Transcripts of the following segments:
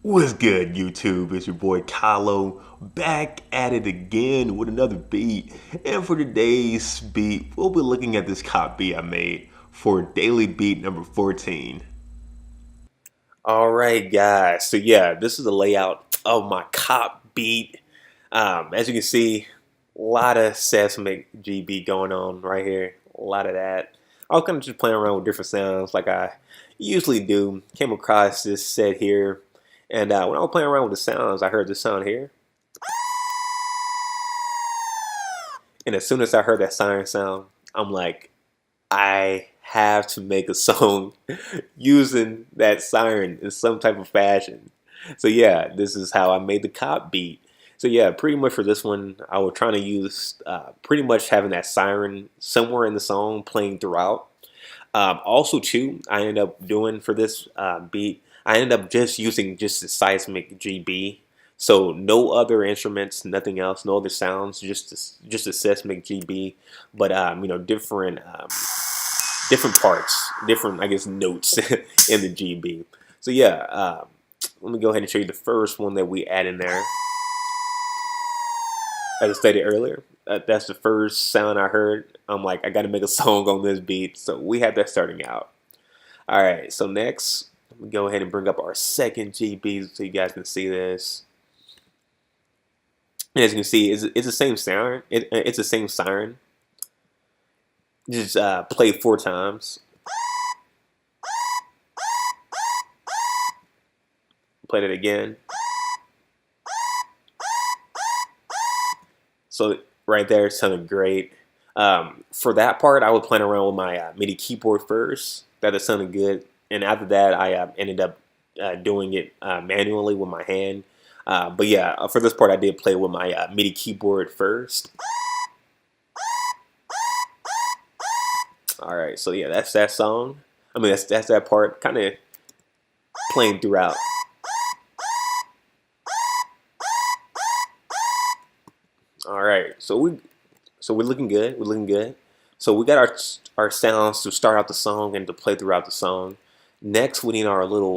What's good, YouTube? It's your boy Kylo back at it again with another beat. And for today's beat, we'll be looking at this cop beat I made for daily beat number 14. All right, guys. So yeah, this is the layout of my cop beat. As you can see, a lot of seismic GB going on right here. A lot of that. I was kind of just playing around with different sounds like I usually do. Came across this set here. And when I was playing around with the sounds, I heard this sound here. And as soon as I heard that siren sound, I'm like, I have to make a song using that siren in some type of fashion. So yeah, this is how I made the cop beat. So yeah, pretty much for this one, I was trying to use pretty much having that siren somewhere in the song playing throughout. Also too, I ended up doing for this beat, I ended up just using just the seismic GB. So no other instruments, nothing else, no other sounds, just a seismic GB. But different parts, different I guess notes in the GB. So yeah, let me go ahead and show you the first one that we add in there. As I stated earlier, that's the first sound I heard. I'm like, I got to make a song on this beat. So we have that starting out. All right, so next, let me go ahead and bring up our second GB so you guys can see this. And as you can see, it's the same siren. It's the same siren. Just play 4 times. Play it again. So right there, it sounded great. For that part, I was playing around with my MIDI keyboard first. That sounded good. And after that, I ended up doing it manually with my hand. But yeah, for this part, I did play with my MIDI keyboard first. All right, so yeah, that's that song. I mean, that's that part, kind of playing throughout. All right, so we're looking good. We're looking good. So we got our sounds to start out the song and to play throughout the song. Next, we need our little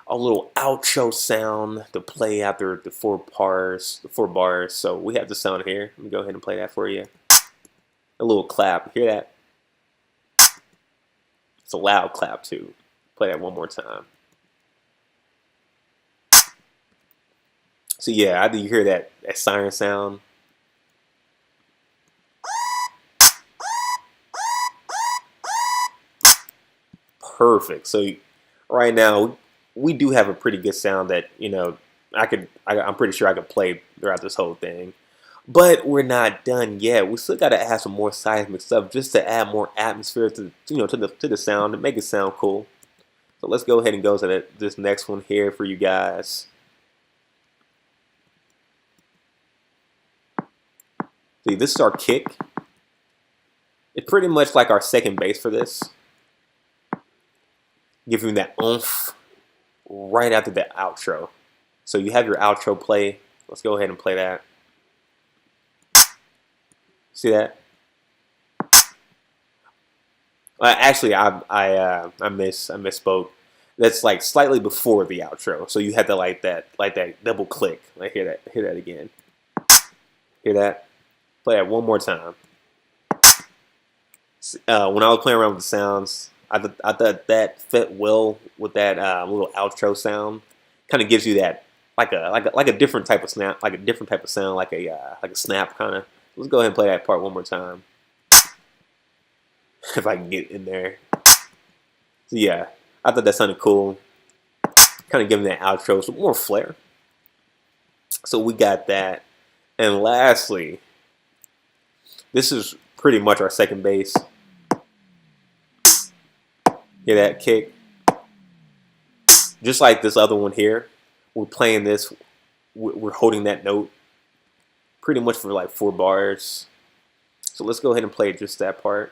outro sound to play after the 4 bars. So we have the sound here. Let me go ahead and play that for you. A little clap. Hear that? It's a loud clap too. Play that one more time. So yeah, after you hear that siren sound, perfect. So right now we do have a pretty good sound that I'm pretty sure I could play throughout this whole thing. But we're not done yet. We still got to add some more seismic stuff just to add more atmosphere to the sound to make it sound cool. So let's go ahead and go to this next one here for you guys. See, this is our kick. It's pretty much like our second bass for this. Giving that oomph right after the outro. So you have your outro play. Let's go ahead and play that. See that? Actually, I misspoke. That's like slightly before the outro. So you have to like that double click. Like hear that again. Hear that? Play that one more time. When I was playing around with the sounds, I thought that fit well with that little outro sound. Kind of gives you that like a different type of snap, like a different type of sound, like a snap kind of. Let's go ahead and play that part one more time. If I can get in there. So yeah, I thought that sounded cool. Kind of giving that outro some more flair. So we got that. And lastly, this is pretty much our second bass. Hear that kick? Just like this other one here, we're playing this, we're holding that note pretty much for like 4 bars. So let's go ahead and play just that part.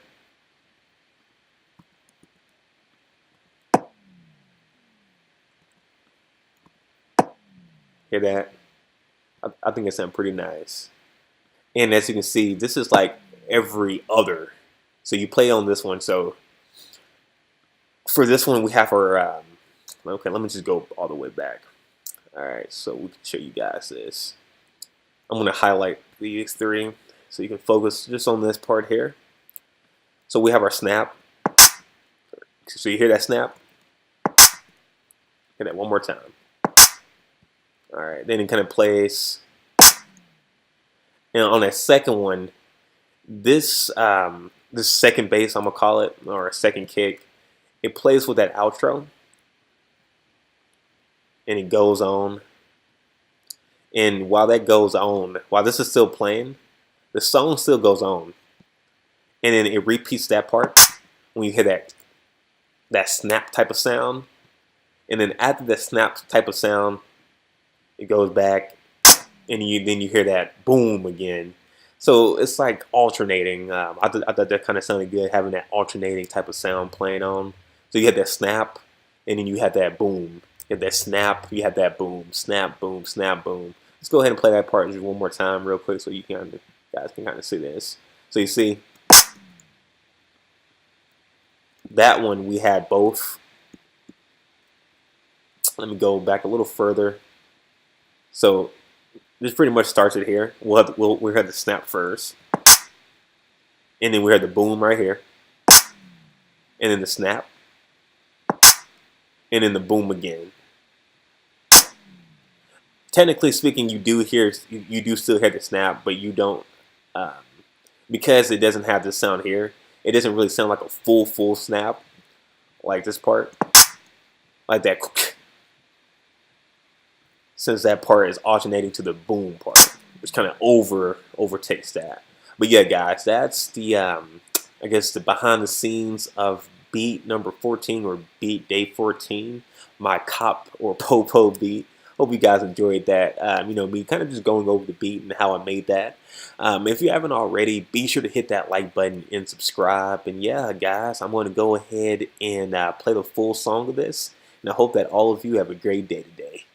Hear that? I think it sounds pretty nice. And as you can see, this is like every other. So you play on this one. So for this one, we have our, okay, let me just go all the way back. Alright, so we can show you guys this. I'm going to highlight these three so you can focus just on this part here. So we have our snap. So you hear that snap? Hear that one more time. Alright, then it kind of plays. And on that second one, this second bass, I'm gonna call it, or a second kick, it plays with that outro, and it goes on. And while that goes on, while this is still playing, the song still goes on, and then it repeats that part when you hear that snap type of sound, and then after the snap type of sound, it goes back, and then you hear that boom again. So it's like alternating. I thought that kind of sounded good, having that alternating type of sound playing on. So you had that snap, and then you had that boom. You had that snap, you had that boom, snap, boom, snap, boom. Let's go ahead and play that part just one more time real quick so you guys can kind of see this. So you see, that one we had both. Let me go back a little further. So this pretty much starts it here. We had the snap first, and then we had the boom right here, and then the snap, and then the boom again. Technically speaking, you do still hear the snap, but you don't, because it doesn't have this sound here. It doesn't really sound like a full snap, like this part, like that. Since that part is alternating to the boom part, which kind of overtakes that. But yeah, guys, that's the I guess the behind the scenes of beat number 14, or beat day 14, my cop or popo beat. Hope you guys enjoyed that. You know, me kind of just going over the beat and how I made that. If you haven't already, be sure to hit that like button and subscribe. And yeah, guys, I'm going to go ahead and play the full song of this. And I hope that all of you have a great day today.